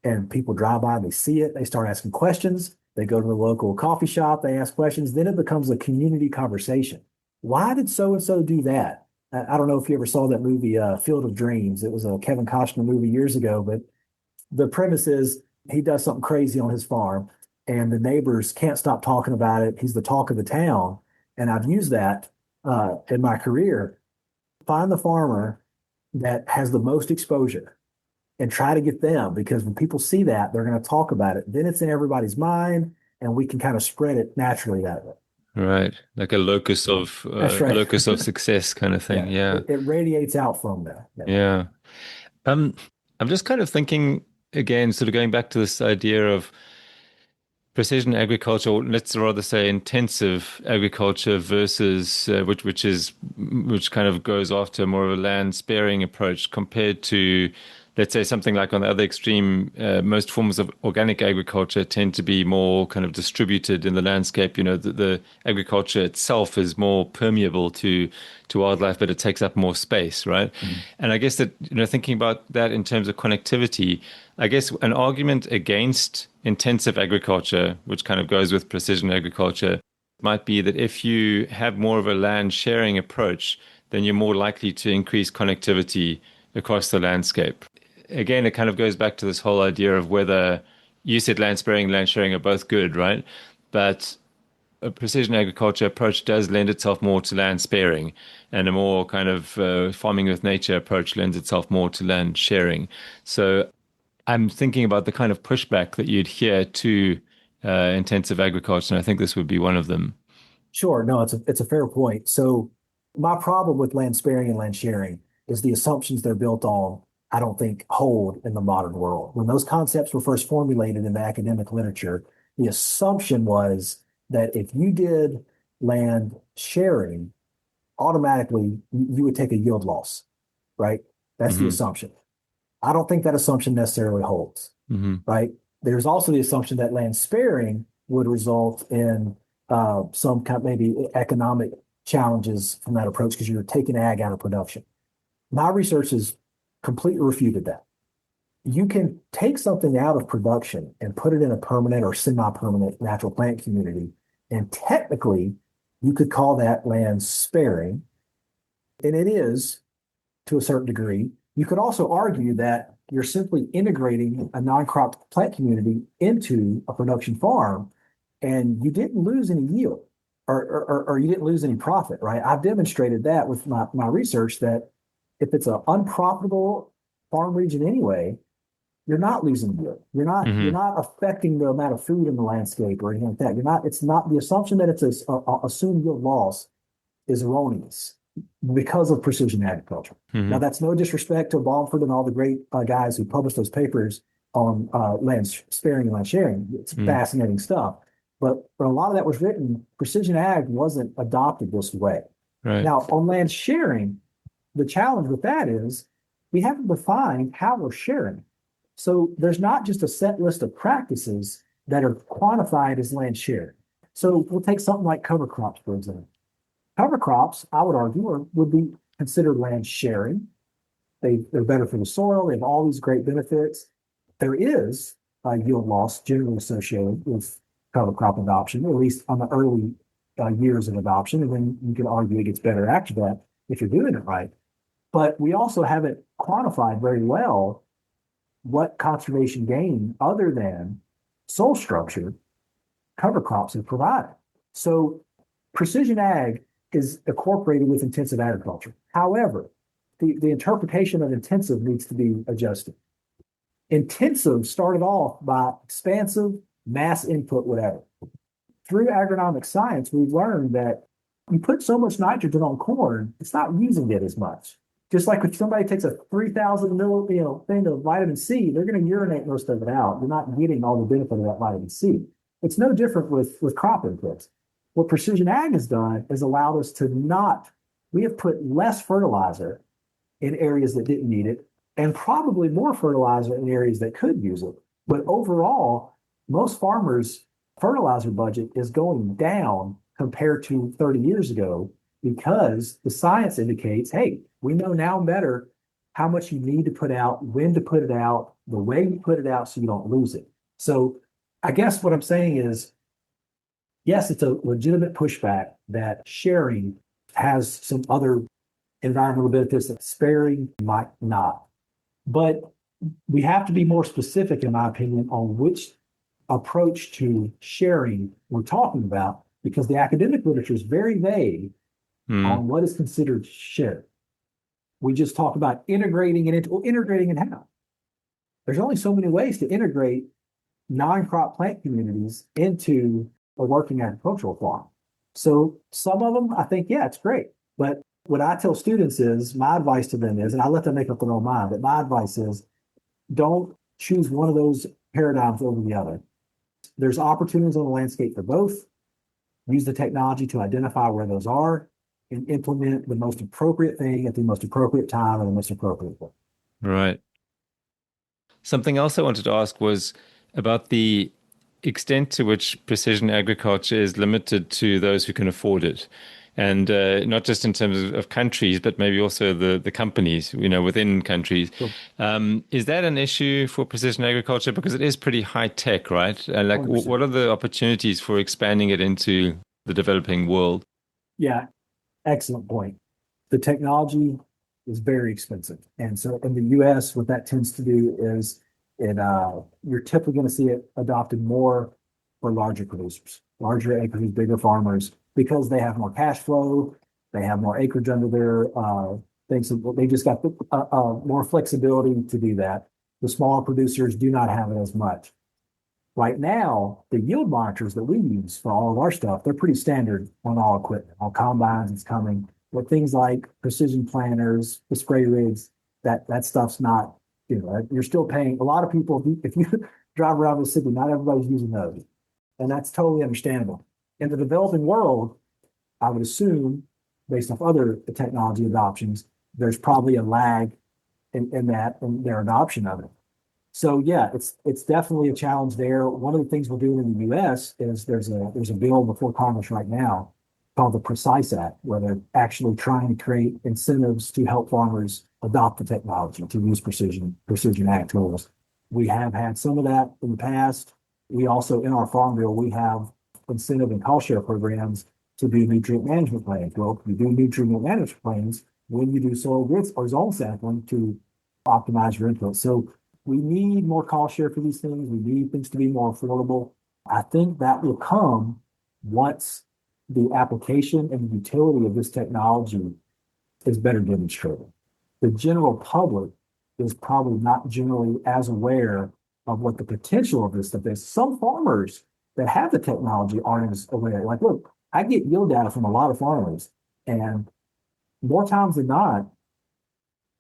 and people drive by, they see it, they start asking questions. They go to the local coffee shop, they ask questions. Then it becomes a community conversation. Why did so and so do that? I don't know if you ever saw that movie, Field of Dreams. It was a Kevin Costner movie years ago, but the premise is he does something crazy on his farm, and the neighbors can't stop talking about it. He's the talk of the town, and I've used that in my career. Find the farmer that has the most exposure and try to get them because when people see that, they're going to talk about it. Then it's in everybody's mind, and we can kind of spread it naturally that way. Right. Like a That's right. locus of success kind of thing. Yeah, Yeah. it radiates out from there. Yeah. Yeah. Um, I'm just kind of thinking again, sort of going back to this idea of precision agriculture, or let's rather say intensive agriculture versus which kind of goes after more of a land sparing approach compared to, let's say, something like on the other extreme. Most forms of organic agriculture tend to be more kind of distributed in the landscape. You know, the agriculture itself is more permeable to wildlife, but it takes up more space, right? Mhm. And I guess that, you know, thinking about that in terms of connectivity, I guess an argument against intensive agriculture, which kind of goes with precision agriculture, might be that if you have more of a land sharing approach, then you're more likely to increase connectivity across the landscape. Again, it kind of goes back to this whole idea of whether you said land sparing and land sharing are both good, right? But a precision agriculture approach does lend itself more to land sparing, and a more kind of farming with nature approach lends itself more to land sharing. So I'm thinking about the kind of pushback that you'd hear to intensive agriculture, and I think this would be one of them. Sure. No, it's a fair point. So my problem with land sparing and land sharing is the assumptions they're built on, I don't think hold in the modern world. When those concepts were first formulated in the academic literature, the assumption was that if you did land sharing, automatically you would take a yield loss, right? That's the Hmm. assumption. I don't think that assumption necessarily holds, Hmm. right? There's also the assumption that land sparing would result in some kind maybe economic challenges from that approach because you're taking ag out of production. My research has completely refuted that. You can take something out of production and put it in a permanent or semi-permanent natural plant community, and technically you could call that land sparing, and it is to a certain degree. You could also argue that you're simply integrating a non-crop plant community into a production farm, and you didn't lose any yield or you didn't lose any profit, right? I've demonstrated that with my research that if it's an unprofitable farm region anyway, you're not losing yield. You're Hmm. not affecting the amount of food in the landscape or anything like that. You're not. It's not the assumption that it's a assumed yield loss is erroneous because of precision agriculture. Now, Hmm. that's no disrespect to Balmford and all the great guys who published those papers on land sparing and land sharing. It's Hmm. fascinating stuff. But when a lot of that was written, precision ag wasn't adopted this way. Right. Now, on land sharing, the challenge with that is we haven't defined how we're sharing. So there's not just a set list of practices that are quantified as land sharing. So we'll take something like cover crops, for example. Cover crops, I would argue, would be considered land sharing. They're better for the soil. They have all these great benefits. There is a yield loss generally associated with cover crop adoption, at least on the early years of adoption. And then you can argue it gets better after that if you're doing it right. But we also haven't quantified very well what conservation gain other than soil structure cover crops have provided. So precision ag is incorporated with intensive agriculture. However, the interpretation of intensive needs to be adjusted. Intensive started off by expansive, mass input, whatever. Through agronomic science, we've learned that you put so much nitrogen on corn, it's not using it as much. Just like if somebody takes a 3,000 milli, thing of vitamin C, they're going to urinate most of it out. You're not getting all the benefit of that vitamin C. It's no different with crop inputs. What precision ag has done is allowed us to not, we have put less fertilizer in areas that didn't need it, and probably more fertilizer in areas that could use it. But overall, most farmers' fertilizer budget is going down compared to 30 years ago because the science indicates, hey, we know now better how much you need to put out, when to put it out, the way you put it out so you don't lose it. So I guess what I'm saying is, yes, it's a legitimate pushback that sharing has some other environmental benefits that sparing might not. But we have to be more specific, in my opinion, on which approach to sharing we're talking about, because the academic literature is very vague on what is considered shared. We just talk about integrating it into, well, integrating it how? There's only so many ways to integrate non-crop plant communities into a working agricultural farm. So some of them, I think, yeah, it's great. But what I tell students is, my advice to them is, and I let them make up their own mind, but my advice is don't choose one of those paradigms over the other. There's opportunities on the landscape for both. Use the technology to identify where those are and implement the most appropriate thing at the most appropriate time and the most appropriate way. Right. Something else I wanted to ask was about the extent to which precision agriculture is limited to those who can afford it. And not just in terms of countries, but maybe also the companies, within countries. Sure. Is that an issue for precision agriculture? Because it is pretty high tech, right? And like, 100%. what are the opportunities for expanding it into the developing world? Yeah, excellent point. The technology is very expensive. And so in the US, what that tends to do is you're typically going to see it adopted more for larger producers, larger acres, bigger farmers, because they have more cash flow, they have more acreage under their things. So they just got more flexibility to do that. The smaller producers do not have it as much. Right now, the yield monitors that we use for all of our stuff, they're pretty standard on all equipment. All combines, it's coming. But things like precision planters, the spray rigs, that stuff's not, you're still paying. A lot of people, if you drive around the city, not everybody's using those. And that's totally understandable. In the developing world, I would assume, based off other technology adoptions, there's probably a lag in that and their adoption of it. So yeah, it's definitely a challenge there. One of the things we're doing in the US is there's a bill before Congress right now called the Precise Act, where they're actually trying to create incentives to help farmers adopt the technology to use precision ag tools. We have had some of that in the past. We also, in our farm bill, we have incentive and cost share programs to do nutrient management plans. Well, you do nutrient management plans when you do soil growth or zone sampling to optimize your input. So we need more cost share for these things. We need things to be more affordable. I think that will come once the application and the utility of this technology is better demonstrated. The general public is probably not generally as aware of what the potential of this stuff is. Some farmers that have the technology aren't as aware. Like, look, I get yield data from a lot of farmers, and more times than not,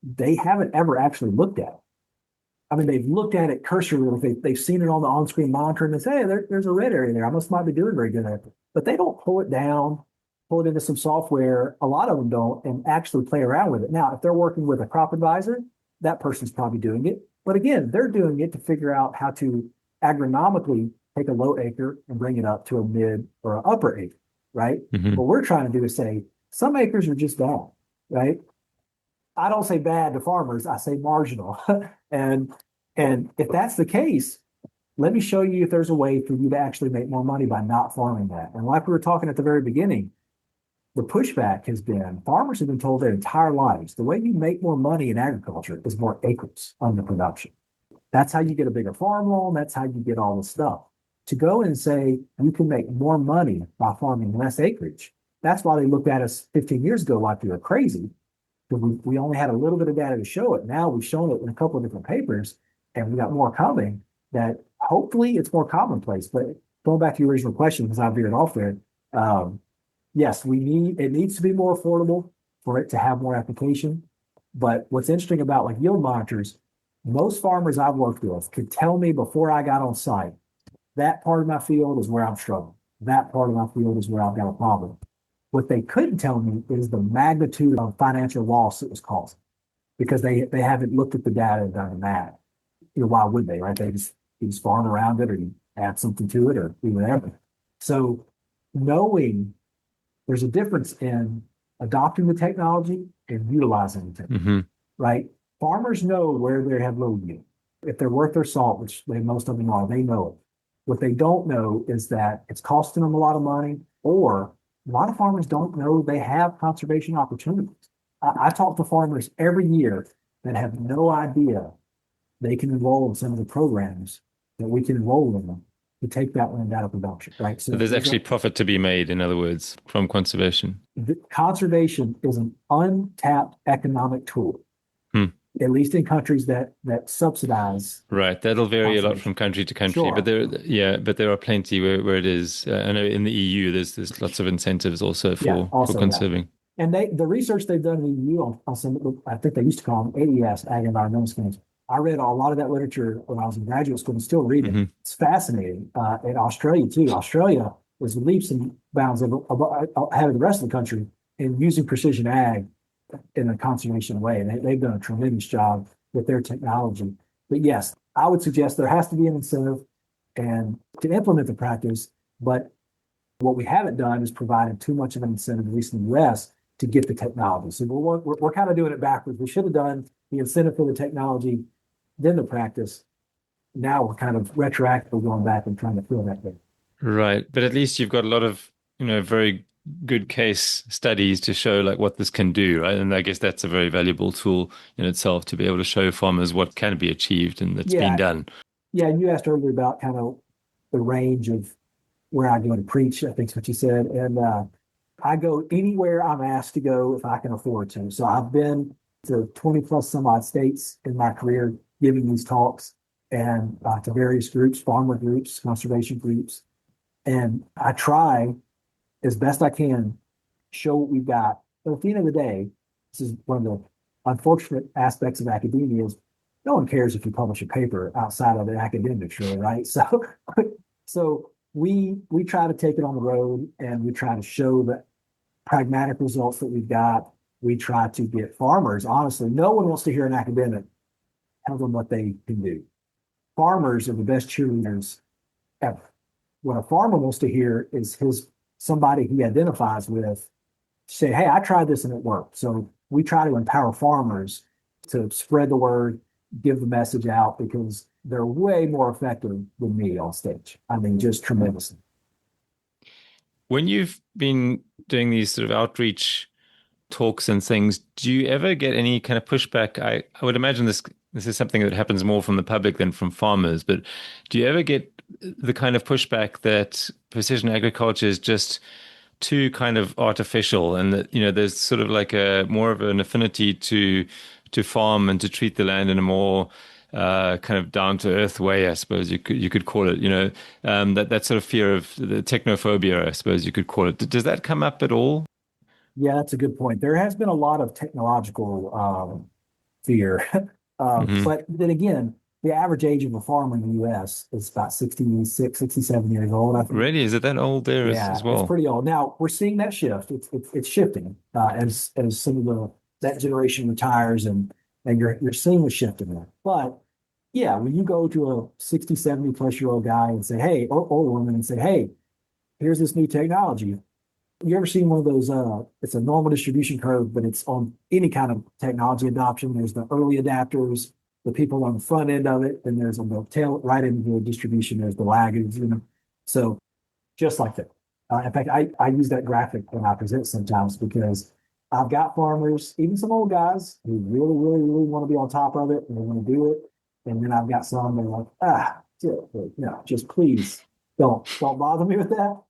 they haven't ever actually looked at it. I mean, they've looked at it cursorily. They've seen it on the on-screen monitor and they say, hey, there's a red area there. I might be doing very good at it. But they don't pull it down, pull it into some software. A lot of them don't, and actually play around with it. Now, if they're working with a crop advisor, that person's probably doing it. But again, they're doing it to figure out how to agronomically take a low acre and bring it up to a mid or an upper acre, right? Mm-hmm. What we're trying to do is say some acres are just bad, right? I don't say bad to farmers, I say marginal. and if that's the case, let me show you if there's a way for you to actually make more money by not farming that. And like we were talking at the very beginning, the pushback has been farmers have been told their entire lives the way you make more money in agriculture is more acres under production. That's how you get a bigger farm loan. That's how you get all this stuff. To go and say you can make more money by farming less acreage, that's why they looked at us 15 years ago like we were crazy. We only had a little bit of data to show it. Now we've shown it in a couple of different papers, and we got more coming that hopefully it's more commonplace. But going back to your original question, because I veered off there, yes, it needs to be more affordable for it to have more application. But what's interesting about like yield monitors, most farmers I've worked with could tell me before I got on site, that part of my field is where I'm struggling. That part of my field is where I've got a problem. What they couldn't tell me is the magnitude of financial loss it was causing because they haven't looked at the data and done the math. Why would they, right? They just farm around it or you add something to it or do whatever. So knowing there's a difference in adopting the technology and utilizing the technology, Hmm. right? Farmers know where they have low yield. If they're worth their salt, which most of them are, they know it. What they don't know is that it's costing them a lot of money, or a lot of farmers don't know they have conservation opportunities. I talk to farmers every year that have no idea they can enroll in some of the programs that we can enroll in them to take that land out of production, right? So So there's actually profit to be made, in other words, from conservation. conservation is an untapped economic tool, Hmm. at least in countries that subsidize Right. That'll vary a lot conservation. from country to country, but Sure. there are plenty where it is. I know in the EU, there's lots of incentives also Yeah, for also that. conserving. And the research they've done in the EU on some, I think they used to call them AES, Ag Environmental Schemes. I read a lot of that literature when I was in graduate school and still read it. Hmm. It's fascinating. In Australia too. Australia was leaps and bounds of ahead of the rest of the country in using precision ag in a conservation way. And they've done a tremendous job with their technology. But yes, I would suggest there has to be an incentive and to implement the practice. But what we haven't done is provided too much of an incentive, at least in the US, to get the technology. So we're kind of doing it backwards. We should have done the incentive for the technology, then the practice. Now we're kind of retroactively going back and trying to fill that gap. Right. But at least you've got a lot of, very good case studies to show like what this can do, right? And I guess that's a very valuable tool in itself to be able to show farmers what can be achieved and that's been Yeah, done. yeah. And you asked earlier about kind of the range of where I go to preach, I think is what you said. And I go anywhere I'm asked to go if I can afford to. So I've been to 20 plus some odd states in my career giving these talks and to various groups, farmer groups, conservation groups. And I try as best I can show what we've got. But at the end of the day, this is one of the unfortunate aspects of academia is no one cares if you publish a paper outside of the academics, really, right? So, so we try to take it on the road and we try to show the pragmatic results that we've got. We try to get farmers, honestly, no one wants to hear an academic tell them what they can do. Farmers are the best cheerleaders ever. What a farmer wants to hear is his somebody he identifies with say, hey, I tried this and it worked. So we try to empower farmers to spread the word, give the message out because they're way more effective than me on stage. I mean, just tremendously. When you've been doing these sort of outreach talks and things, do you ever get any kind of pushback? I would imagine this is something that happens more from the public than from farmers, but do you ever get the kind of pushback that precision agriculture is just too kind of artificial and that, there's sort of like a more of an affinity to farm and to treat the land in a more kind of down to earth way, I suppose you could call it, that sort of fear of the technophobia, I suppose you could call it. Does that come up at all? Yeah, that's a good point. There has been a lot of technological fear. Hmm. But then again, the average age of a farmer in the US is about 66, 67 years old, I think. Really? Is it that old there as Yeah, it's well? pretty old. Now we're seeing that shift. It's shifting as some of that generation retires and you're seeing a shift in that. But yeah, when you go to a 60, 70 plus year old guy and say, hey, or woman and say, hey, here's this new technology. You ever seen one of those? It's a normal distribution curve, but it's on any kind of technology adoption. There's the early adapters, the people on the front end of it, and there's on the tail right into the distribution. There's the laggards, So just like that. In fact, I use that graphic when I present sometimes because I've got farmers, even some old guys who really, really, really want to be on top of it and they want to do it. And then I've got some that are like, no, just please don't bother me with that.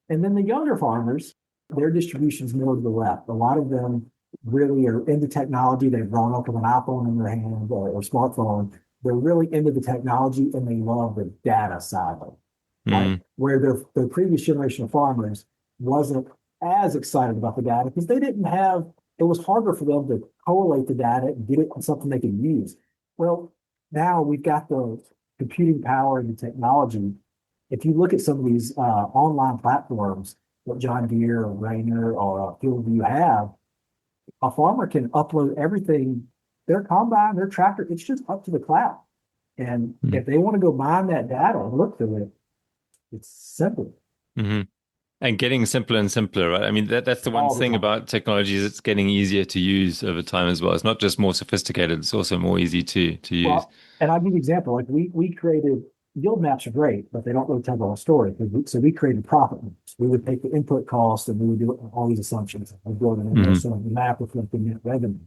And then the younger farmers, their distribution is more to the left. A lot of them really are into technology. They've grown up with an iPhone in their hand or smartphone. They're really into the technology and they love the data side of it, right? Mm. Where their previous generation of farmers wasn't as excited about the data because they didn't have it was harder for them to correlate the data and get it in something they could use. Well, now we've got the computing power and the technology. If you look at some of these online platforms that John Deere or Rainer or Fieldview have, a farmer can upload everything, their combine, their tractor, it's just up to the cloud. And Mm-hmm. if they want to go mine that data and look through it, it's simple Mm-hmm. And getting simpler and simpler, right? I mean, that's the one all the thing time. about technology is it's getting easier to use over time as well. It's not just more sophisticated, it's also more easy to use. Well, and I'll give you an example. Like we created yield maps are great, but they don't really tell the whole story. So we created profit maps. We would take the input cost and we would do all these assumptions. We'd build it in there Hmm. so the map reflected net revenue.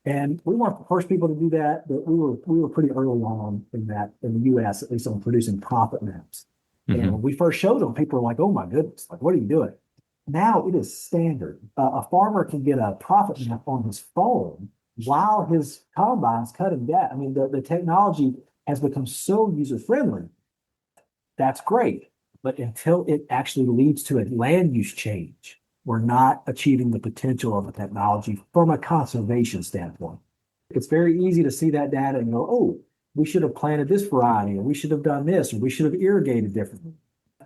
And we weren't the first people to do that, but we were pretty early on in that in the US, at least on producing profit maps. And Hmm. when we first showed them, people were like, "Oh my goodness, like what are you doing?" Now it is standard. A farmer can get a profit map on his phone while his combine's cutting that. I mean, the technology has become so user friendly. That's great. But until it actually leads to a land use change, we're not achieving the potential of the technology from a conservation standpoint. It's very easy to see that data and go, oh, we should have planted this variety, or we should have done this, or we should have irrigated differently.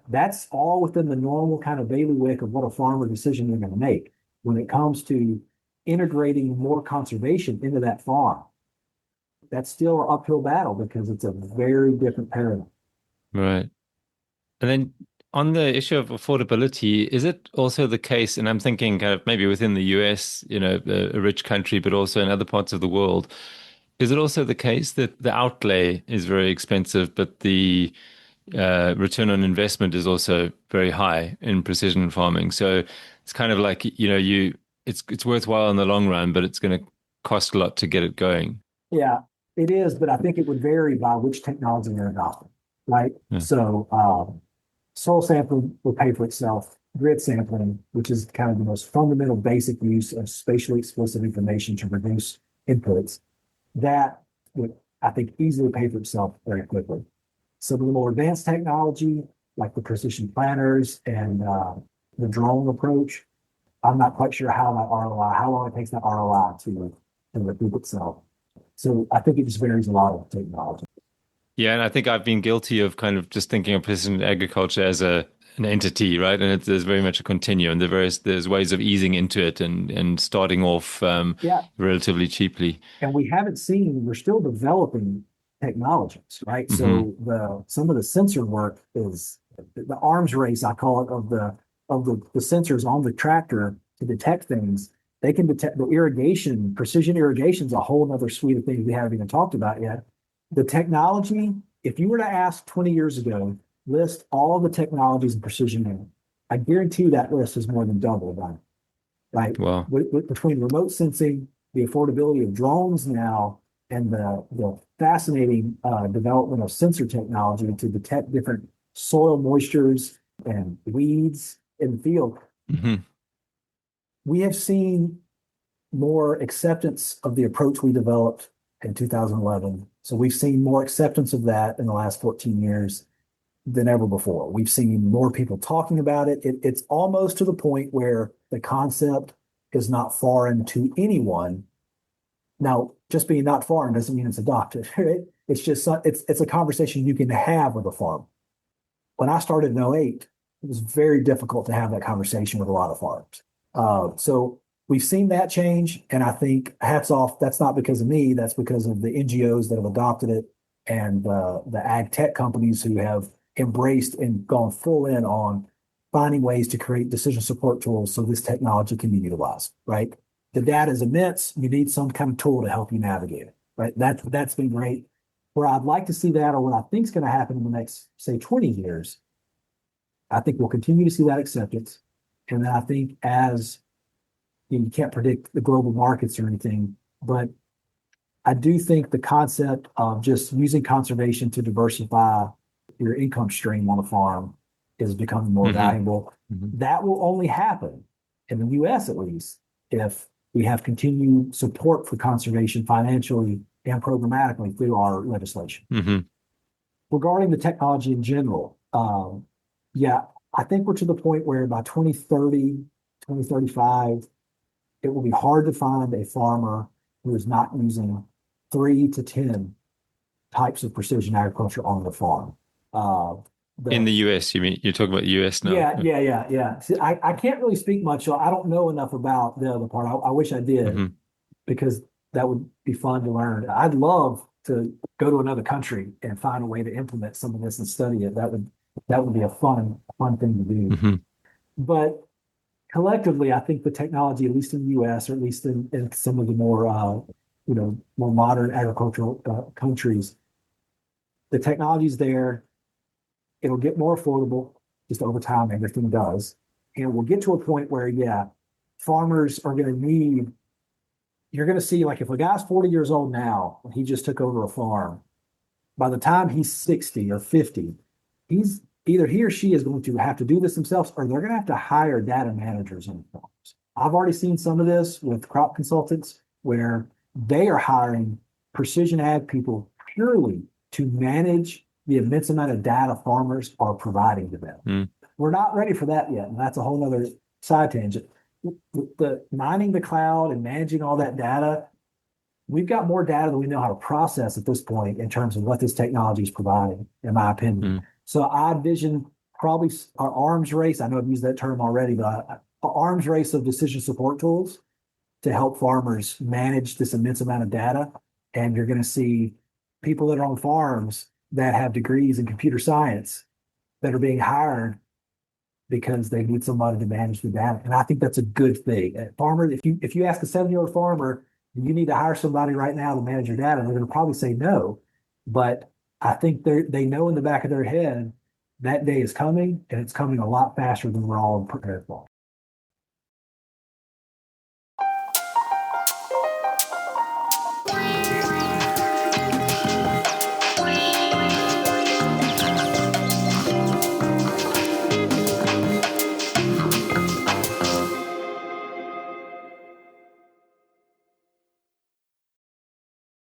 That's all within the normal kind of bailiwick of what a farmer decision they're going to make. When it comes to integrating more conservation into that farm, that's still an uphill battle because it's a very different paradigm. Right. And then on the issue of affordability, is it also the case, and I'm thinking kind of maybe within the US, a rich country, but also in other parts of the world, is it also the case that the outlay is very expensive, but the return on investment is also very high in precision farming? So it's kind of like, it's worthwhile in the long run, but it's going to cost a lot to get it going. Yeah, it is, but I think it would vary by which technology they're adopting, right? Yeah. So soil sampling will pay for itself. Grid sampling, which is kind of the most fundamental basic use of spatially explicit information to reduce inputs, that would, I think, easily pay for itself very quickly. Some of the more advanced technology, like the precision planners and the drone approach, I'm not quite sure how that ROI, how long it takes that ROI to recoup itself. So I think it just varies a lot of technology. Yeah, and I think I've been guilty of kind of just thinking of precision agriculture as an entity, right? And there's very much a continuum. There's ways of easing into it and starting off Yeah, relatively cheaply. and we're still developing technologies, right? Hmm. So the some of the sensor work is the arms race, I call it, of the sensors on the tractor to detect things. They can detect the irrigation, precision irrigation is a whole other suite of things we haven't even talked about yet. The technology, if you were to ask 20 years ago, list all the technologies in precision ag, I guarantee you that list is more than double by now, right? Wow. Between remote sensing, the affordability of drones now, and the fascinating development of sensor technology to detect different soil moistures and weeds in the field, Hmm. we have seen more acceptance of the approach we developed in 2011. So we've seen more acceptance of that in the last 14 years than ever before. We've seen more people talking about it. It's almost to the point where the concept is not foreign to anyone. Now, just being not foreign doesn't mean it's adopted, right? It's just it's a conversation you can have with a farm. When I started in '08, it was very difficult to have that conversation with a lot of farms. So we've seen that change, and I think hats off. That's not because of me. That's because of the NGOs that have adopted it and the ag tech companies who have embraced and gone full in on finding ways to create decision support tools so this technology can be utilized. Right, the data is immense. You need some kind of tool to help you navigate it. Right, that's been great. Where I'd like to see that, or what I think is going to happen in the next, say, 20 years, I think we'll continue to see that acceptance. And then I think as you can't predict the global markets or anything, but I do think the concept of just using conservation to diversify your income stream on the farm is becoming more Hmm. valuable. Hmm. That will only happen in the US at least if we have continued support for conservation financially and programmatically through our legislation. Hmm. Regarding the technology in general, yeah, I think we're to the point where by 2030, 2035, it will be hard to find a farmer who is not using 3 to 10 types of precision agriculture on the farm. Uh, In the the US, you mean you're talking about the US now? yeah. See, I can't really speak much, so I don't know enough about the other part. I wish I did Hmm. because that would be fun to learn. I'd love to go to another country and find a way to implement some of this and study it. That would be a fun thing to do. Hmm. But collectively, I think the technology, at least in the US, or at least in some of the more more modern agricultural countries, the technology's there. It'll get more affordable just over time. Everything does, and we'll get to a point where, yeah, farmers are going to need. You're going to see, like, if a guy's 40 years old now and he just took over a farm, by the time he's 60 or 50, he's either he or she is going to have to do this themselves, or they're going to have to hire data managers on farms. I've already seen some of this with crop consultants where they are hiring precision ag people purely to manage the immense amount of data farmers are providing to them. Mm. We're not ready for that yet, and that's a whole other side tangent. The mining the cloud and managing all that data, we've got more data than we know how to process at this point in terms of what this technology is providing, in my opinion. Mm. So I envision probably our arms race. I know I've used that term already, but an arms race of decision support tools to help farmers manage this immense amount of data. And you're going to see people that are on farms that have degrees in computer science that are being hired because they need somebody to manage the data. And I think that's a good thing. A farmer, if you ask a 7-year-old farmer, you need to hire somebody right now to manage your data, they're going to probably say no. But I think they know in the back of their head that day is coming, and it's coming a lot faster than we're all prepared for.